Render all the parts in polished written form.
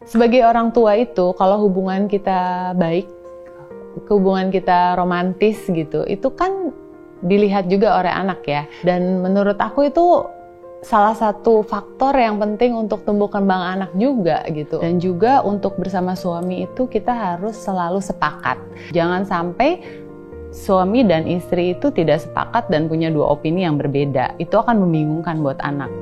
Sebagai orang tua itu, kalau hubungan kita baik, hubungan kita romantis gitu, itu kan dilihat juga oleh anak ya. Dan menurut aku itu salah satu faktor yang penting untuk tumbuh kembang anak juga gitu. Dan juga untuk bersama suami itu kita harus selalu sepakat. Jangan sampai suami dan istri itu tidak sepakat dan punya dua opini yang berbeda. Itu akan membingungkan buat anak.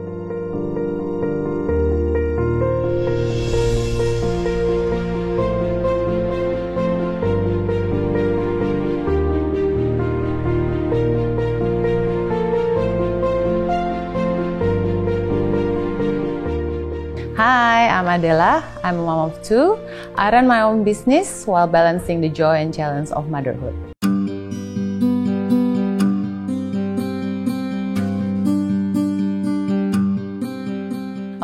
Hi, I'm Adela. I'm a mom of two. I run my own business while balancing the joy and challenge of motherhood.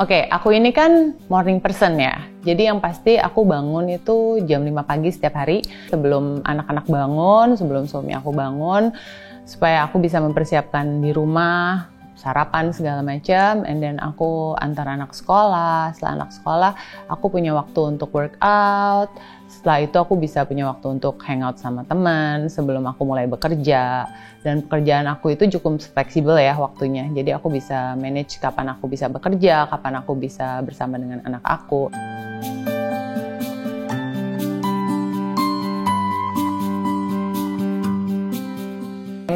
Oke, aku ini kan morning person ya. Jadi yang pasti aku bangun itu jam 5 pagi setiap hari. Sebelum anak-anak bangun, sebelum suami aku bangun. Supaya aku bisa mempersiapkan di rumah, sarapan segala macam, and then aku antar anak sekolah. Setelah anak sekolah, aku punya waktu untuk workout. Setelah itu aku bisa punya waktu untuk hangout sama teman sebelum aku mulai bekerja. Dan pekerjaan aku itu cukup fleksibel ya waktunya. Jadi aku bisa manage kapan aku bisa bekerja, kapan aku bisa bersama dengan anak aku.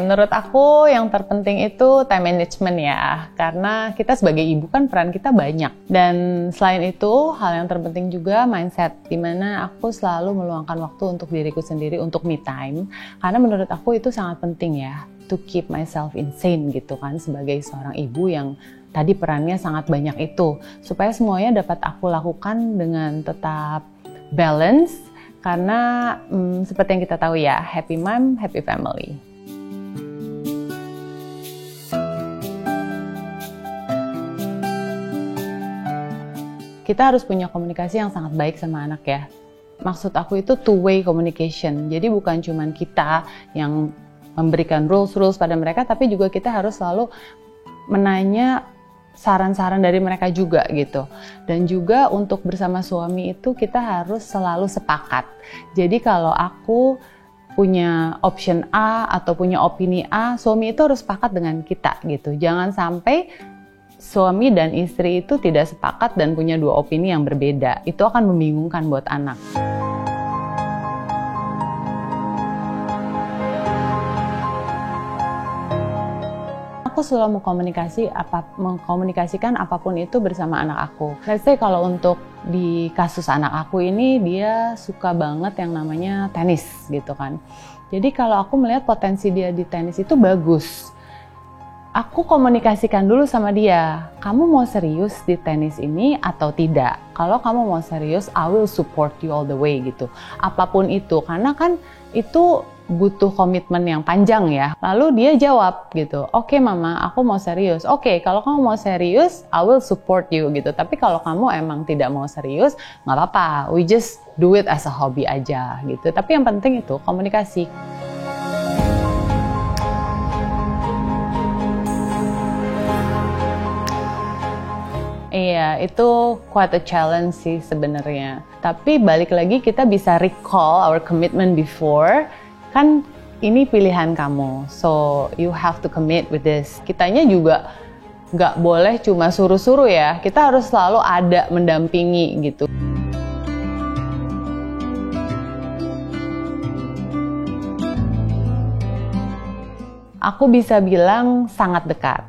Menurut aku yang terpenting itu time management ya, karena kita sebagai ibu kan peran kita banyak. Dan selain itu hal yang terpenting juga mindset, dimana aku selalu meluangkan waktu untuk diriku sendiri, untuk me time. Karena menurut aku itu sangat penting ya, to keep myself insane gitu kan, sebagai seorang ibu yang tadi perannya sangat banyak itu. Supaya semuanya dapat aku lakukan dengan tetap balance, karena seperti yang kita tahu ya, happy mom, happy family. Kita harus punya komunikasi yang sangat baik sama anak ya. Maksud aku itu two-way communication. Jadi bukan cuma kita yang memberikan rules pada mereka, tapi juga kita harus selalu menanya saran-saran dari mereka juga gitu. Dan juga untuk bersama suami itu kita harus selalu sepakat. Jadi kalau aku punya option A atau punya opini A, suami itu harus sepakat dengan kita gitu. Jangan sampai suami dan istri itu tidak sepakat dan punya dua opini yang berbeda. Itu akan membingungkan buat anak. Aku selalu mengkomunikasikan apapun itu bersama anak aku. Let's say kalau untuk di kasus anak aku ini, dia suka banget yang namanya tenis gitu kan. Jadi kalau aku melihat potensi dia di tenis itu bagus, aku komunikasikan dulu sama dia, kamu mau serius di tenis ini atau tidak? Kalau kamu mau serius, I will support you all the way gitu. Apapun itu, karena kan itu butuh komitmen yang panjang ya. Lalu dia jawab gitu, oke mama, aku mau serius. Oke, kalau kamu mau serius, I will support you gitu. Tapi kalau kamu emang tidak mau serius, nggak apa-apa. We just do it as a hobby aja gitu. Tapi yang penting itu komunikasi. Iya, itu quite a challenge sih sebenarnya. Tapi balik lagi kita bisa recall our commitment before. Kan ini pilihan kamu, so you have to commit with this. Kitanya juga nggak boleh cuma suruh-suruh ya. Kita harus selalu ada mendampingi gitu. Aku bisa bilang sangat dekat.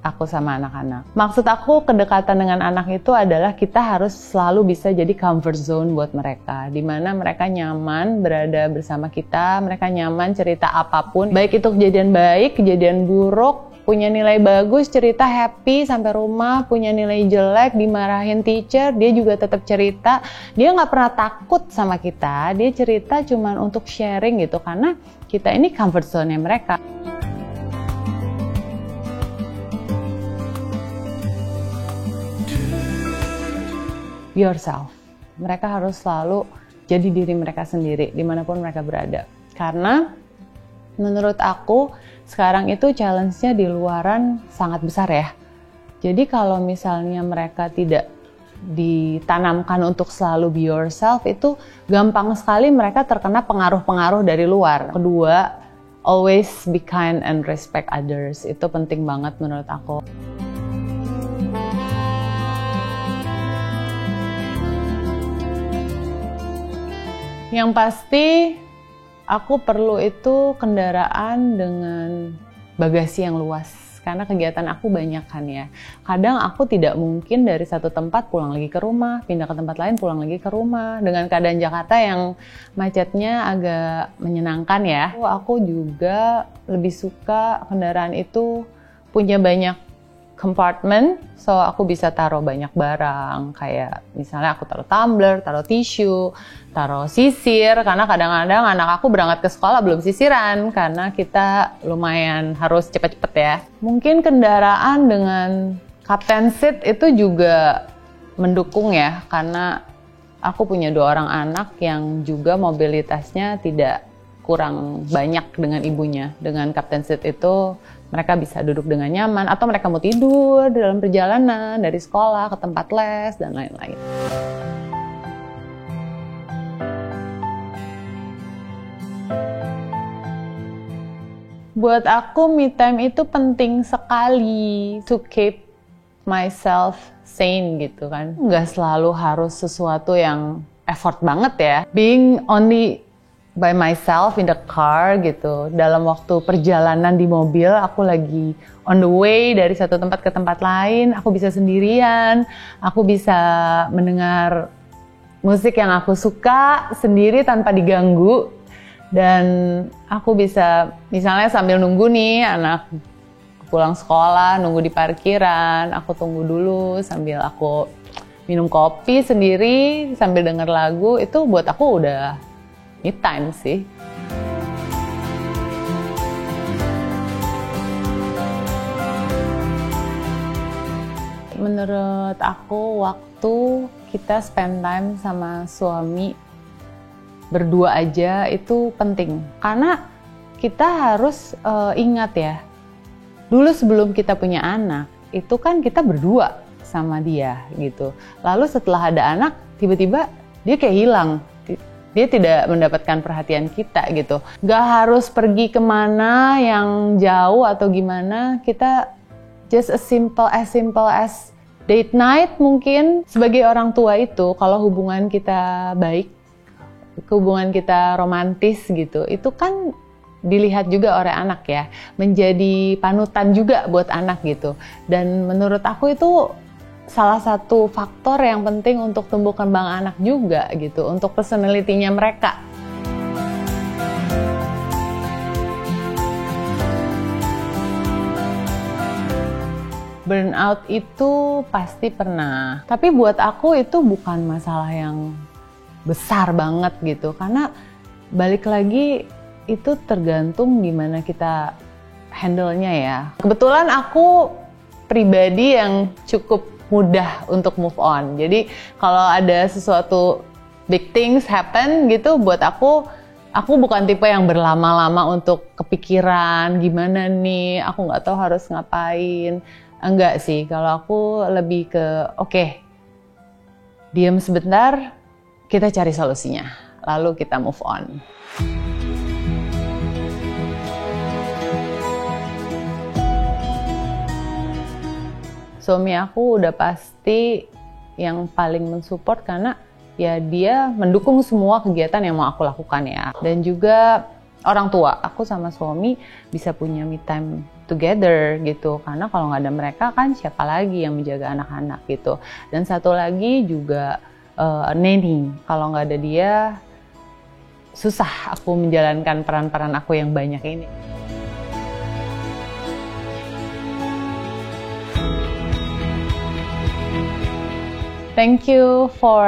Aku sama anak-anak. Maksud aku kedekatan dengan anak itu adalah kita harus selalu bisa jadi comfort zone buat mereka. Dimana mereka nyaman berada bersama kita, mereka nyaman cerita apapun. Baik itu kejadian baik, kejadian buruk, punya nilai bagus, cerita happy sampai rumah, punya nilai jelek, dimarahin teacher, dia juga tetap cerita. Dia nggak pernah takut sama kita, dia cerita cuman untuk sharing gitu. Karena kita ini comfort zone-nya mereka. Yourself. Mereka harus selalu jadi diri mereka sendiri dimanapun mereka berada. Karena menurut aku sekarang itu challenge-nya di luaran sangat besar ya. Jadi kalau misalnya mereka tidak ditanamkan untuk selalu be yourself, itu gampang sekali mereka terkena pengaruh-pengaruh dari luar. Kedua, always be kind and respect others. Itu penting banget menurut aku. Yang pasti aku perlu itu kendaraan dengan bagasi yang luas, karena kegiatan aku banyak kan ya. Kadang aku tidak mungkin dari satu tempat pulang lagi ke rumah, pindah ke tempat lain pulang lagi ke rumah. Dengan keadaan Jakarta yang macetnya agak menyenangkan ya, aku juga lebih suka kendaraan itu punya banyak compartment, so aku bisa taruh banyak barang, kayak misalnya aku taruh tumbler, taruh tisu, taruh sisir, karena kadang-kadang anak aku berangkat ke sekolah belum sisiran, karena kita lumayan harus cepet-cepet ya. Mungkin kendaraan dengan captain seat itu juga mendukung ya, karena aku punya 2 orang anak yang juga mobilitasnya tidak kurang banyak dengan ibunya. Dengan captain seat itu mereka bisa duduk dengan nyaman, atau mereka mau tidur dalam perjalanan dari sekolah ke tempat les dan lain-lain. Buat aku me time itu penting sekali to keep myself sane gitu kan. Nggak selalu harus sesuatu yang effort banget ya. Being only by myself in the car gitu. Dalam waktu perjalanan di mobil, aku lagi on the way dari satu tempat ke tempat lain, aku bisa sendirian, aku bisa mendengar musik yang aku suka sendiri tanpa diganggu. Dan aku bisa misalnya sambil nunggu nih anak pulang sekolah, nunggu di parkiran, aku tunggu dulu sambil aku minum kopi sendiri sambil denger lagu. Itu buat aku udah me time sih. Menurut aku waktu kita spend time sama suami berdua aja itu penting. Karena kita harus ingat ya, dulu sebelum kita punya anak, itu kan kita berdua sama dia gitu. Lalu setelah ada anak, tiba-tiba dia kayak hilang. Dia tidak mendapatkan perhatian kita gitu. Gak harus pergi kemana yang jauh atau gimana, kita just as simple as date night mungkin. Sebagai orang tua itu, kalau hubungan kita baik, hubungan kita romantis gitu, itu kan dilihat juga oleh anak ya, menjadi panutan juga buat anak gitu. Dan menurut aku itu salah satu faktor yang penting untuk tumbuh kembang anak juga gitu, untuk personality-nya mereka. Burnout itu pasti pernah, tapi buat aku itu bukan masalah yang besar banget gitu, karena balik lagi itu tergantung gimana kita handle-nya ya. Kebetulan aku pribadi yang cukup mudah untuk move on. Jadi kalau ada sesuatu big things happen gitu, buat aku bukan tipe yang berlama-lama untuk kepikiran gimana nih, aku nggak tahu harus ngapain. Enggak sih, kalau aku lebih ke oke, diam sebentar, kita cari solusinya, lalu kita move on. Suami aku udah pasti yang paling mensupport, karena ya dia mendukung semua kegiatan yang mau aku lakukan ya. Dan juga orang tua, aku sama suami bisa punya me time together gitu. Karena kalau nggak ada mereka kan siapa lagi yang menjaga anak-anak gitu. Dan satu lagi juga nanny, kalau nggak ada dia susah aku menjalankan peran-peran aku yang banyak ini. Thank you for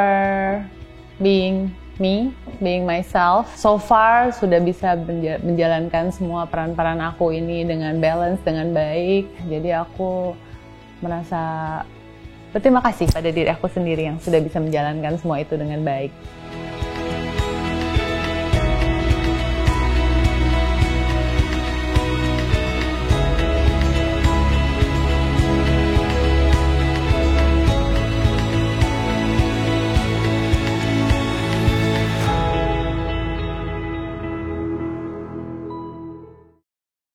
being me, being myself. So far sudah bisa menjalankan semua peran-peran aku ini dengan balance, dengan baik. Jadi aku merasa berterima kasih pada diri aku sendiri yang sudah bisa menjalankan semua itu dengan baik.